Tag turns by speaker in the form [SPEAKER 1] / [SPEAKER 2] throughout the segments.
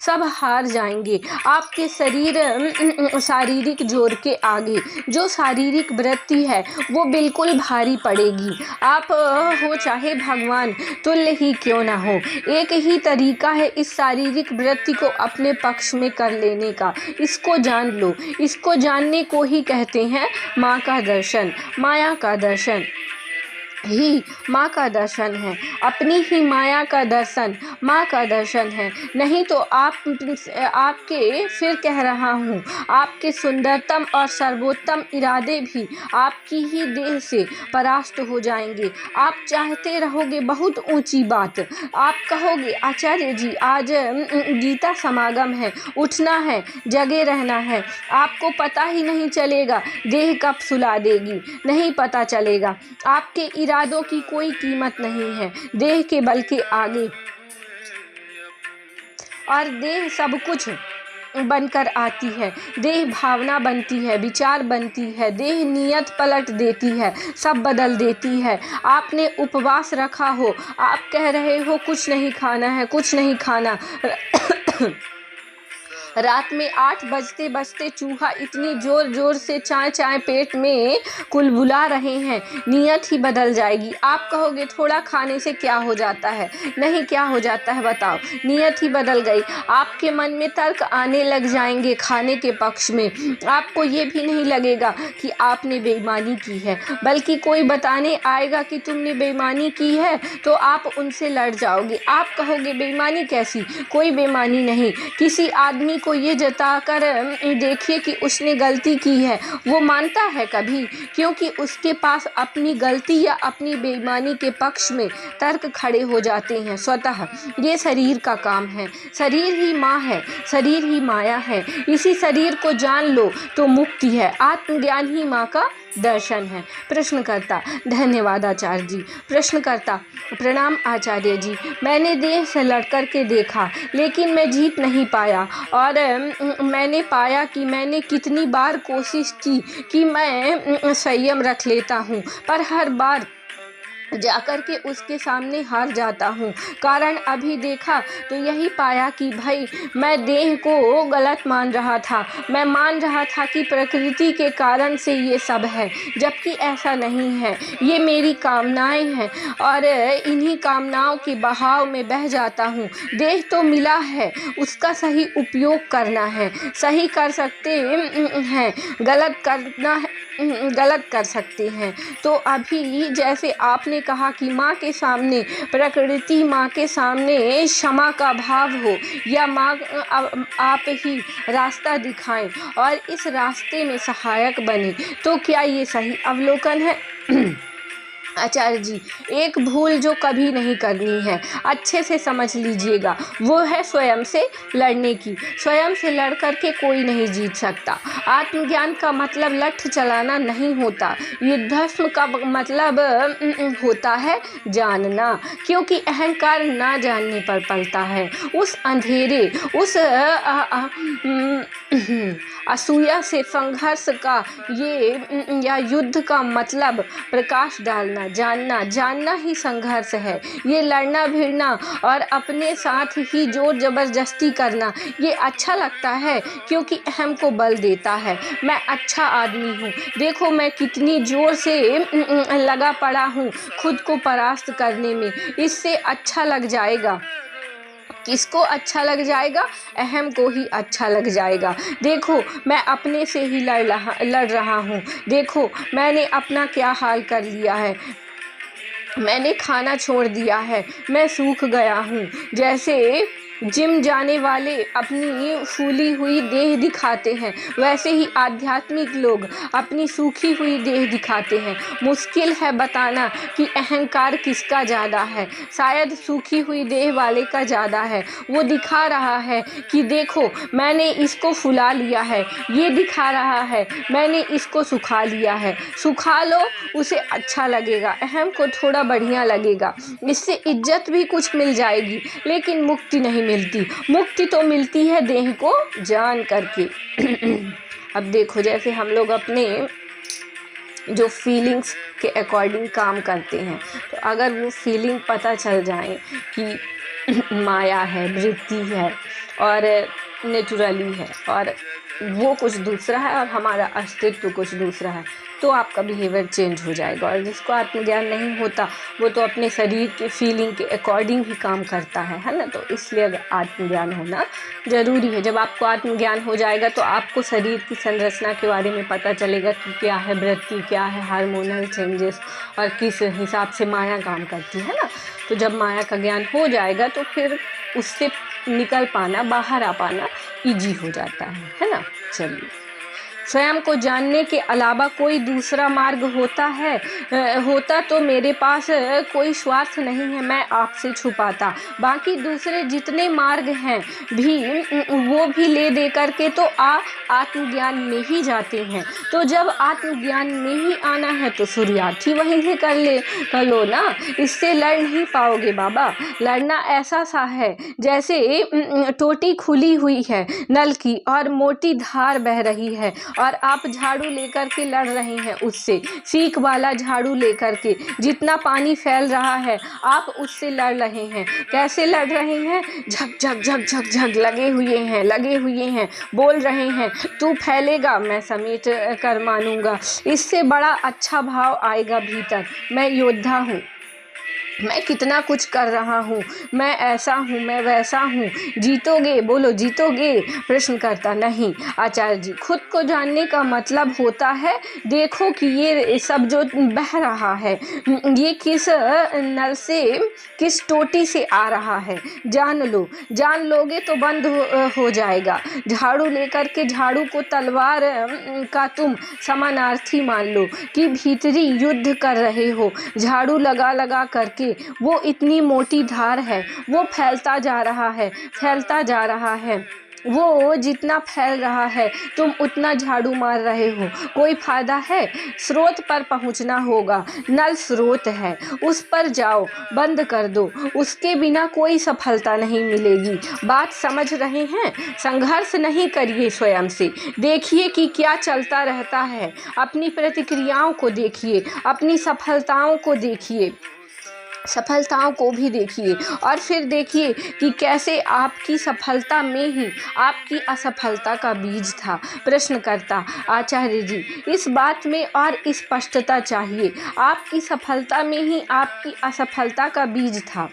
[SPEAKER 1] सब हार जाएंगे आपके शारीरिक जोर के आगे। जो शारीरिक वृत्ति है वो बिल्कुल भारी पड़ेगी। आप हो चाहे भगवान तुल्य ही क्यों ना हो, एक ही तरीका है इस शारीरिक वृत्ति को अपने पक्ष में कर लेने का। इसको जान लो। इसको जानने को ही कहते हैं माँ का दर्शन। माया का दर्शन ही माँ का दर्शन है। अपनी ही माया का दर्शन माँ का दर्शन है। नहीं तो आपके फिर कह रहा हूँ, आपके सुंदरतम और सर्वोत्तम इरादे भी आपकी ही देह से परास्त हो जाएंगे। आप चाहते रहोगे बहुत ऊंची बात। आप कहोगे आचार्य जी आज गीता समागम है, उठना है, जगे रहना है। आपको पता ही नहीं चलेगा देह कब सुला देगी, नहीं पता चलेगा। आपके इरादों की कोई कीमत नहीं है देह के बल के आगे। और देह सब कुछ बनकर आती है। देह भावना बनती है, विचार बनती है। देह नियत पलट देती है, सब बदल देती है। आपने उपवास रखा हो, आप कह रहे हो कुछ नहीं खाना है, कुछ नहीं खाना। रात में 8 बजते बजते चूहा इतनी जोर जोर से चाय चाय पेट में कुलबुला रहे हैं, नियत ही बदल जाएगी। आप कहोगे थोड़ा खाने से क्या हो जाता है, नहीं क्या हो जाता है बताओ, नियत ही बदल गई। आपके मन में तर्क आने लग जाएंगे खाने के पक्ष में। आपको ये भी नहीं लगेगा कि आपने बेईमानी की है, बल्कि कोई बताने आएगा कि तुमने बेईमानी की है तो आप उनसे लड़ जाओगे। आप कहोगे बेईमानी कैसी, कोई बेईमानी नहीं। किसी आदमी को ये जताकर देखिए कि उसने गलती की है, वो मानता है कभी? क्योंकि उसके पास अपनी गलती या अपनी बेईमानी के पक्ष में तर्क खड़े हो जाते हैं स्वतः। ये शरीर का काम है। शरीर ही माँ है, शरीर ही माया है। इसी शरीर को जान लो तो मुक्ति है। आत्मज्ञान ही माँ का दर्शन है। प्रश्नकर्ता धन्यवाद आचार्य जी। प्रश्नकर्ता प्रणाम आचार्य जी। मैंने देह से लड़कर के देखा लेकिन मैं जीत नहीं पाया। और मैंने पाया कि मैंने कितनी बार कोशिश की कि मैं संयम रख लेता हूँ, पर हर बार जाकर के उसके सामने हार जाता हूँ। कारण अभी देखा तो यही पाया कि भाई मैं देह को गलत मान रहा था। मैं मान रहा था कि प्रकृति के कारण से ये सब है, जबकि ऐसा नहीं है। ये मेरी कामनाएं हैं और इन्हीं कामनाओं के बहाव में बह जाता हूँ। देह तो मिला है, उसका सही उपयोग करना है। सही कर सकते हैं, गलत करना है, गलत कर सकते हैं। तो अभी जैसे आपने कहा कि माँ के सामने प्रकृति, माँ के सामने क्षमा का भाव हो, या माँ आप ही रास्ता दिखाएं और इस रास्ते में सहायक बने, तो क्या ये सही अवलोकन है? आचार्य जी, एक भूल जो कभी नहीं करनी है, अच्छे से समझ लीजिएगा, वो है स्वयं से लड़ने की। स्वयं से लड़ करके कोई नहीं जीत सकता। आत्मज्ञान का मतलब लठ चलाना नहीं होता। युद्धस्म का मतलब होता है जानना, क्योंकि अहंकार ना जानने पर पलता है। उस अंधेरे, उस असूया से संघर्ष का ये या युद्ध का मतलब प्रकाश डालना, जानना ही संघर्ष है। ये लड़ना भिड़ना और अपने साथ ही जोर जबरदस्ती करना, ये अच्छा लगता है क्योंकि अहम को बल देता है। मैं अच्छा आदमी हूँ, देखो मैं कितनी जोर से लगा पड़ा हूँ खुद को परास्त करने में। इससे अच्छा लग जाएगा। किसको अच्छा लग जाएगा? अहम को ही अच्छा लग जाएगा। देखो मैं अपने से ही लड़ रहा हूँ। देखो मैंने अपना क्या हाल कर लिया है। मैंने खाना छोड़ दिया है, मैं सूख गया हूँ। जैसे जिम जाने वाले अपनी फूली हुई देह दिखाते हैं, वैसे ही आध्यात्मिक लोग अपनी सूखी हुई देह दिखाते हैं। मुश्किल है बताना कि अहंकार किसका ज़्यादा है। शायद सूखी हुई देह वाले का ज़्यादा है। वो दिखा रहा है कि देखो मैंने इसको फुला लिया है, ये दिखा रहा है मैंने इसको सुखा लिया है। सुखा लो, उसे अच्छा लगेगा, अहम को थोड़ा बढ़िया लगेगा, इससे इज्जत भी कुछ मिल जाएगी, लेकिन मुक्ति नहीं मिलती। मुक्ति तो मिलती है देह को जान करके। अब देखो जैसे हम लोग अपने जो फीलिंग्स के अकॉर्डिंग काम करते हैं, तो अगर वो फीलिंग पता चल जाए कि माया है, वृत्ति है और नेचुरली है, और वो कुछ दूसरा है और हमारा अस्तित्व कुछ दूसरा है, तो आपका बिहेवियर चेंज हो जाएगा। और जिसको आत्मज्ञान नहीं होता वो तो अपने शरीर के फीलिंग के अकॉर्डिंग ही काम करता है ना। तो इसलिए आत्मज्ञान होना ज़रूरी है। जब आपको आत्मज्ञान हो जाएगा तो आपको शरीर की संरचना के बारे में पता चलेगा कि क्या है वृत्ति, क्या है हार्मोनल चेंजेस, और किस हिसाब से माया काम करती है ना। तो जब माया का ज्ञान हो जाएगा तो फिर उससे निकल पाना, बाहर आ पाना ईजी हो जाता है ना। चलिए, स्वयं को जानने के अलावा कोई दूसरा मार्ग होता है? होता तो मेरे पास कोई स्वार्थ नहीं है, मैं आपसे छुपाता। बाकी दूसरे जितने मार्ग हैं भी वो भी ले दे करके तो आत्मज्ञान में ही जाते हैं। तो जब आत्मज्ञान में ही आना है तो शुरुआत ही वहीं से कर लो ना। इससे लड़ नहीं पाओगे बाबा। लड़ना ऐसा सा है जैसे टोटी खुली हुई है नल की और मोटी धार बह रही है और आप झाड़ू लेकर के लड़ रहे हैं उससे, सीख वाला झाड़ू लेकर के। जितना पानी फैल रहा है आप उससे लड़ रहे हैं। कैसे लड़ रहे हैं? झक झक झक झक झक लगे हुए हैं, बोल रहे हैं तू फैलेगा मैं समेट कर मानूंगा। इससे बड़ा अच्छा भाव आएगा भीतर, मैं योद्धा हूँ, मैं कितना कुछ कर रहा हूँ, मैं ऐसा हूँ, मैं वैसा हूँ। जीतोगे? बोलो जीतोगे? प्रश्न करता नहीं आचार्य जी। खुद को जानने का मतलब होता है देखो कि ये सब जो बह रहा है ये किस नल से, किस टोटी से आ रहा है, जान लो। जान लोगे तो बंद हो जाएगा। झाड़ू लेकर के झाड़ू को तलवार का तुम समानार्थी मान लो कि भीतरी युद्ध कर रहे हो। झाड़ू लगा लगा करके वो इतनी मोटी धार है, वो फैलता जा रहा है। वो जितना फैल रहा है तुम उतना झाड़ू मार रहे हो, कोई फायदा है? स्रोत पर पहुंचना होगा। नल स्रोत है, उस पर जाओ, बंद कर दो, उसके बिना कोई सफलता नहीं मिलेगी। बात समझ रहे हैं? संघर्ष नहीं करिए स्वयं से, देखिए कि क्या चलता रहता है। अपनी प्रतिक्रियाओं को देखिए, अपनी सफलताओं को देखिए, सफलताओं को भी देखिए और फिर देखिए कि कैसे आपकी सफलता में ही आपकी असफलता का बीज था। प्रश्नकर्ता आचार्य जी, इस बात में और स्पष्टता चाहिए। आपकी सफलता में ही आपकी असफलता का बीज था?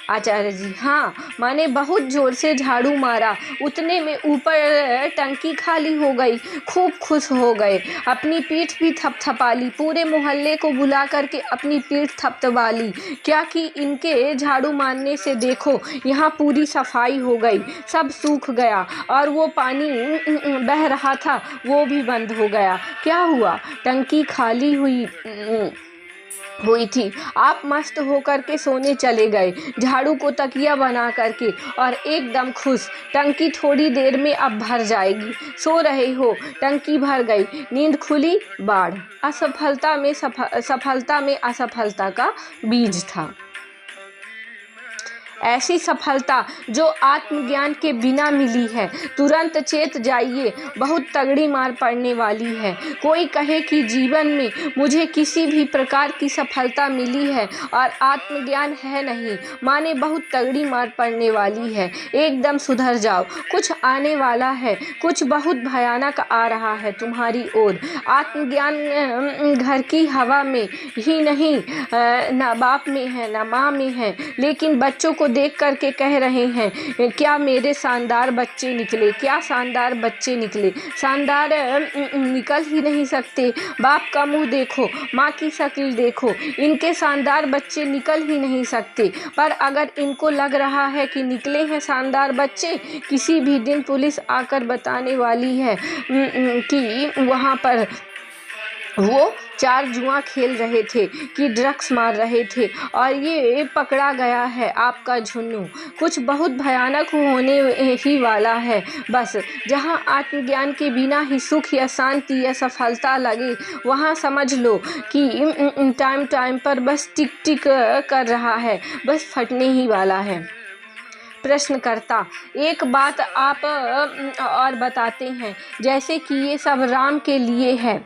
[SPEAKER 1] आचार्य जी, हाँ, मैंने बहुत जोर से झाड़ू मारा, उतने में ऊपर टंकी खाली हो गई। खूब खुश हो गए, अपनी पीठ भी थपथपा ली, पूरे मोहल्ले को बुला करके अपनी पीठ थपथपा ली। क्या कि इनके झाड़ू मारने से देखो यहाँ पूरी सफाई हो गई, सब सूख गया और वो पानी बह रहा था वो भी बंद हो गया। क्या हुआ? टंकी खाली हुई थी। आप मस्त होकर के सोने चले गए, झाड़ू को तकिया बना करके, और एकदम खुश। टंकी थोड़ी देर में अब भर जाएगी। सो रहे हो, टंकी भर गई, नींद खुली, बाढ़। असफलता में सफलता में असफलता का बीज था। ऐसी सफलता जो आत्मज्ञान के बिना मिली है, तुरंत चेत जाइए, बहुत तगड़ी मार पड़ने वाली है। कोई कहे कि जीवन में मुझे किसी भी प्रकार की सफलता मिली है और आत्मज्ञान है नहीं, माने बहुत तगड़ी मार पड़ने वाली है। एकदम सुधर जाओ, कुछ आने वाला है, कुछ बहुत भयानक आ रहा है तुम्हारी ओर। आत्मज्ञान घर की हवा में ही नहीं, न बाप में है न माँ में है, लेकिन बच्चों को देख करके कह रहे हैं क्या मेरे शानदार बच्चे निकले, क्या शानदार बच्चे निकले। शानदार निकल ही नहीं सकते। बाप का मुंह देखो, माँ की शक्ल देखो, इनके शानदार बच्चे निकल ही नहीं सकते। पर अगर इनको लग रहा है कि निकले हैं शानदार बच्चे, किसी भी दिन पुलिस आकर बताने वाली है कि वहाँ पर वो 4 जुआ खेल रहे थे कि ड्रग्स मार रहे थे और ये पकड़ा गया है आपका झुन्नू। कुछ बहुत भयानक होने ही वाला है। बस जहाँ आत्मज्ञान के बिना ही सुख या शांति या सफलता लगे, वहाँ समझ लो कि टाइम पर बस टिक टिक कर रहा है, बस फटने ही वाला है। प्रश्नकर्ता, एक बात आप और बताते हैं, जैसे कि ये सब राम के लिए है,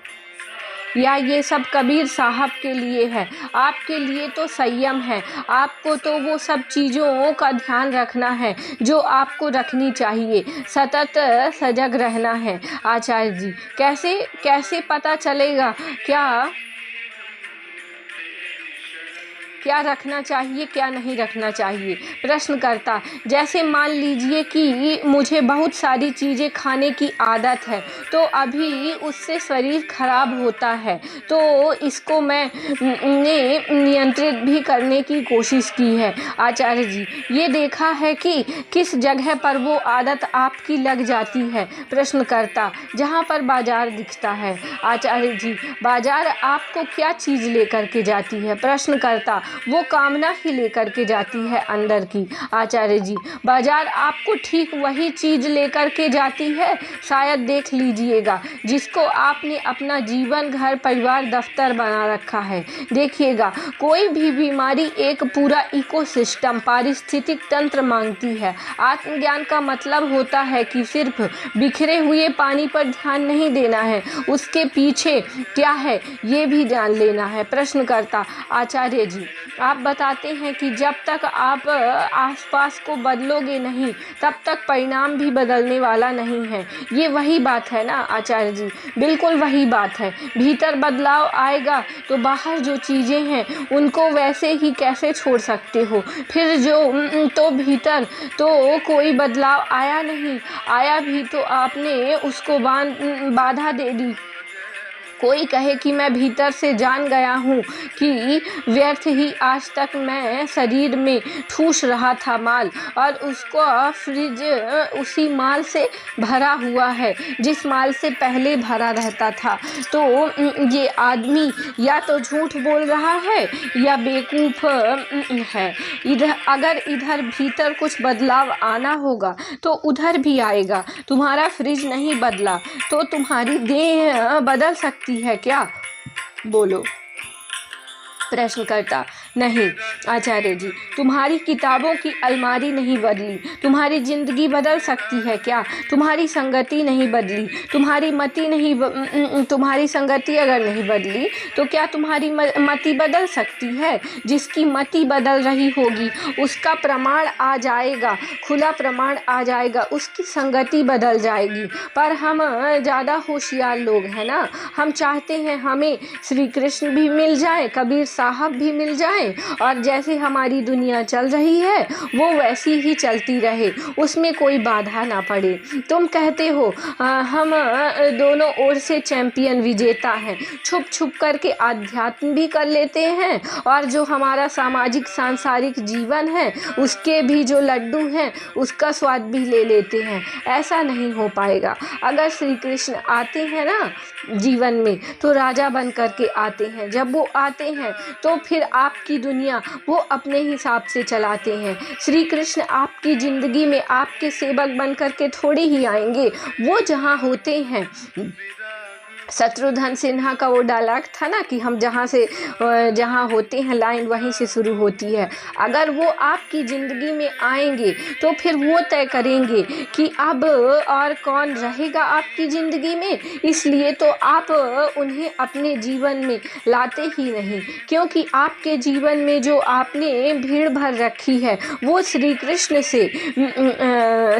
[SPEAKER 1] या ये सब कबीर साहब के लिए है? आपके लिए तो संयम है, आपको तो वो सब चीज़ों का ध्यान रखना है जो आपको रखनी चाहिए, सतत सजग रहना है। आचार्य जी, कैसे कैसे पता चलेगा क्या रखना चाहिए, क्या नहीं रखना चाहिए? प्रश्नकर्ता, जैसे मान लीजिए कि मुझे बहुत सारी चीज़ें खाने की आदत है, तो अभी उससे शरीर खराब होता है, तो इसको मैंने नियंत्रित भी करने की कोशिश की है। आचार्य जी, ये देखा है कि किस जगह पर वो आदत आपकी लग जाती है? प्रश्नकर्ता, जहाँ पर बाजार दिखता है। आचार्य जी, बाजार आपको क्या चीज़ लेकर के जाती है? प्रश्नकर्ता, वो कामना ही लेकर के जाती है अंदर की। आचार्य जी, बाजार आपको ठीक वही चीज़ लेकर के जाती है, शायद देख लीजिएगा, जिसको आपने अपना जीवन, घर, परिवार, दफ्तर बना रखा है। देखिएगा, कोई भी बीमारी एक पूरा इकोसिस्टम, पारिस्थितिक तंत्र मांगती है। आत्मज्ञान का मतलब होता है कि सिर्फ बिखरे हुए पानी पर ध्यान नहीं देना है, उसके पीछे क्या है ये भी जान लेना है। प्रश्नकर्ता, आचार्य जी, आप बताते हैं कि जब तक आप आसपास को बदलोगे नहीं, तब तक परिणाम भी बदलने वाला नहीं है। ये वही बात है ना आचार्य जी? बिल्कुल वही बात है। भीतर बदलाव आएगा तो बाहर जो चीज़ें हैं उनको वैसे ही कैसे छोड़ सकते हो? फिर तो भीतर तो कोई बदलाव आया नहीं, आया भी तो आपने उसको बाधा दे दी। कोई कहे कि मैं भीतर से जान गया हूँ कि व्यर्थ ही आज तक मैं शरीर में ठूस रहा था माल, और उसको फ्रिज उसी माल से भरा हुआ है जिस माल से पहले भरा रहता था। तो ये आदमी या तो झूठ बोल रहा है या बेवकूफ़ है। अगर इधर भीतर कुछ बदलाव आना होगा तो उधर भी आएगा। तुम्हारा फ्रिज नहीं बदला तो तुम्हारी देह बदल सकती है क्या? बोलो। प्रश्नकर्ता, नहीं आचार्य जी, तुम्हारी किताबों की अलमारी नहीं बदली, तुम्हारी ज़िंदगी बदल सकती है क्या? तुम्हारी संगति नहीं बदली, तुम्हारी मति नहीं तुम्हारी संगति अगर नहीं बदली तो क्या तुम्हारी मति बदल सकती है? जिसकी मति बदल रही होगी उसका प्रमाण आ जाएगा, खुला प्रमाण आ जाएगा, उसकी संगति बदल जाएगी। पर हम ज़्यादा होशियार लोग हैं ना, हम चाहते हैं हमें श्री कृष्ण भी मिल जाए, कबीर साहब भी मिल जाएं, और जैसे हमारी दुनिया चल रही है वो वैसी ही चलती रहे, उसमें कोई बाधा ना पड़े। तुम कहते हो हम दोनों ओर से चैंपियन, विजेता हैं, छुप छुप करके आध्यात्म भी कर लेते हैं, और जो हमारा सामाजिक सांसारिक जीवन है उसके भी जो लड्डू हैं उसका स्वाद भी ले लेते हैं। ऐसा नहीं हो पाएगा। अगर श्री कृष्ण आते हैं ना जीवन में तो राजा बन करके आते हैं। जब वो आते हैं तो फिर आपकी दुनिया वो अपने हिसाब से चलाते हैं। श्री कृष्ण आपकी ज़िंदगी में आपके सेवक बन करके थोड़े ही आएंगे। वो जहाँ होते हैं, शत्रुघ्न सिन्हा का वो डायलॉग था ना कि हम जहाँ होते हैं लाइन वहीं से शुरू होती है। अगर वो आपकी ज़िंदगी में आएंगे तो फिर वो तय करेंगे कि अब और कौन रहेगा आपकी ज़िंदगी में, इसलिए तो आप उन्हें अपने जीवन में लाते ही नहीं, क्योंकि आपके जीवन में जो आपने भीड़ भर रखी है वो श्री कृष्ण से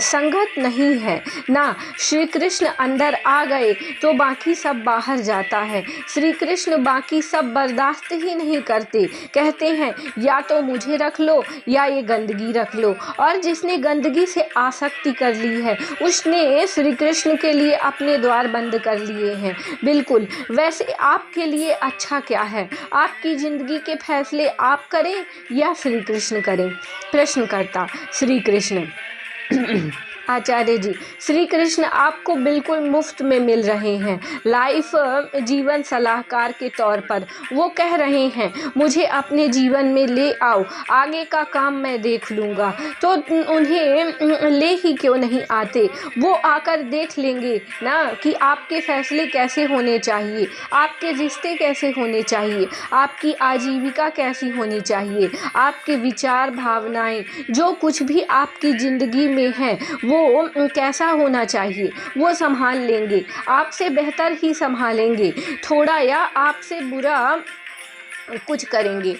[SPEAKER 1] संगत नहीं है ना। श्री कृष्ण अंदर आ गए तो बाकी सब बाहर जाता है। श्री कृष्ण बाकी सब बर्दाश्त ही नहीं करते, कहते हैं या तो मुझे रख लो या ये गंदगी रख लो, और जिसने गंदगी से आसक्ति कर ली है उसने श्री कृष्ण के लिए अपने द्वार बंद कर लिए हैं। बिल्कुल। वैसे आपके लिए अच्छा क्या है? आपकी ज़िंदगी के फैसले आप करें या श्री कृष्ण करें? प्रश्नकर्ता, श्री कृष्ण। आचार्य जी, श्री कृष्ण आपको बिल्कुल मुफ्त में मिल रहे हैं, लाइफ जीवन सलाहकार के तौर पर। वो कह रहे हैं मुझे अपने जीवन में ले आओ, आगे का काम मैं देख लूँगा। तो उन्हें ले ही क्यों नहीं आते? वो आकर देख लेंगे ना कि आपके फैसले कैसे होने चाहिए, आपके रिश्ते कैसे होने चाहिए, आपकी आजीविका कैसी होनी चाहिए, आपके विचार, भावनाएं, जो कुछ भी आपकी ज़िंदगी में हैं वो कैसा होना चाहिए वो संभाल लेंगे, आपसे बेहतर ही संभालेंगे, थोड़ा या आपसे बुरा कुछ करेंगे।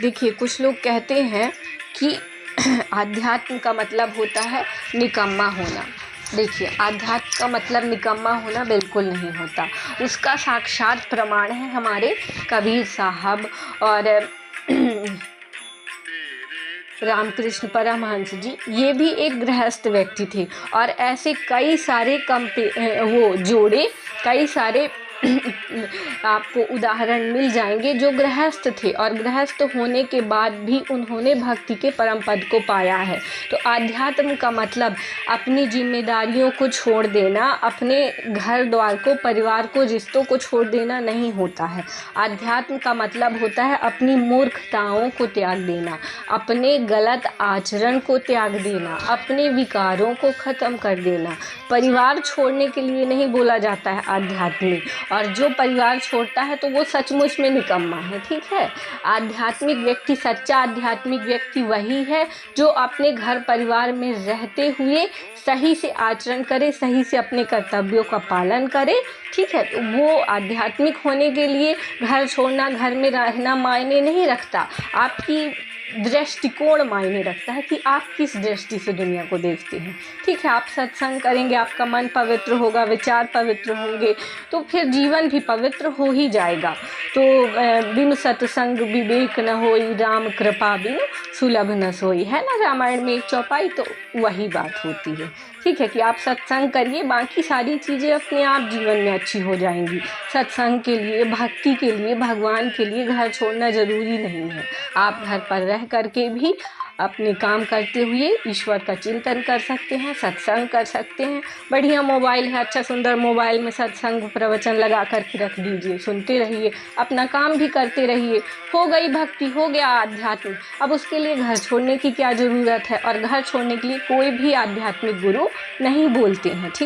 [SPEAKER 1] देखिए, कुछ लोग कहते हैं कि आध्यात्म का मतलब होता है निकम्मा होना। देखिए, आध्यात्म का मतलब निकम्मा होना बिल्कुल नहीं होता। उसका साक्षात प्रमाण है हमारे कबीर साहब और रामकृष्ण परमहंस जी। ये भी एक गृहस्थ व्यक्ति थे और ऐसे कई सारे जोड़े, कई सारे आपको उदाहरण मिल जाएंगे जो गृहस्थ थे और गृहस्थ होने के बाद भी उन्होंने भक्ति के परम पद को पाया है। तो आध्यात्म का मतलब अपनी जिम्मेदारियों को छोड़ देना, अपने घर द्वार को, परिवार को, रिश्तों को छोड़ देना नहीं होता है। आध्यात्म का मतलब होता है अपनी मूर्खताओं को त्याग देना, अपने गलत आचरण को त्याग देना, अपने विकारों को ख़त्म कर देना। परिवार छोड़ने के लिए नहीं बोला जाता है आध्यात्मिक, और जो परिवार छोड़ता है तो वो सचमुच में निकम्मा है। ठीक है, आध्यात्मिक व्यक्ति, सच्चा आध्यात्मिक व्यक्ति वही है जो अपने घर परिवार में रहते हुए सही से आचरण करे, सही से अपने कर्तव्यों का पालन करे। ठीक है, तो वो आध्यात्मिक होने के लिए घर छोड़ना, घर में रहना मायने नहीं रखता, आपकी दृष्टिकोण मायने रखता है कि आप किस दृष्टि से दुनिया को देखते हैं। ठीक है, आप सत्संग करेंगे, आपका मन पवित्र होगा, विचार पवित्र होंगे, तो फिर जीवन भी पवित्र हो ही जाएगा। तो बिनु सत्संग विवेक न होई, राम कृपा बिनु सुलभ न सोई, है ना रामायण में एक चौपाई। तो वही बात होती है। ठीक है कि आप सत्संग करिए, बाकी सारी चीज़ें अपने आप जीवन में अच्छी हो जाएंगी। सत्संग के लिए, भक्ति के लिए, भगवान के लिए घर छोड़ना ज़रूरी नहीं है। आप घर पर रह करके भी अपने काम करते हुए ईश्वर का चिंतन कर सकते हैं, सत्संग कर सकते हैं। बढ़िया मोबाइल है, अच्छा सुंदर मोबाइल में सत्संग प्रवचन लगा करके रख दीजिए, सुनते रहिए, अपना काम भी करते रहिए। हो गई भक्ति, हो गया आध्यात्म। अब उसके लिए घर छोड़ने की क्या ज़रूरत है, और घर छोड़ने के लिए कोई भी आध्यात्मिक गुरु नहीं बोलते हैं। ठीक।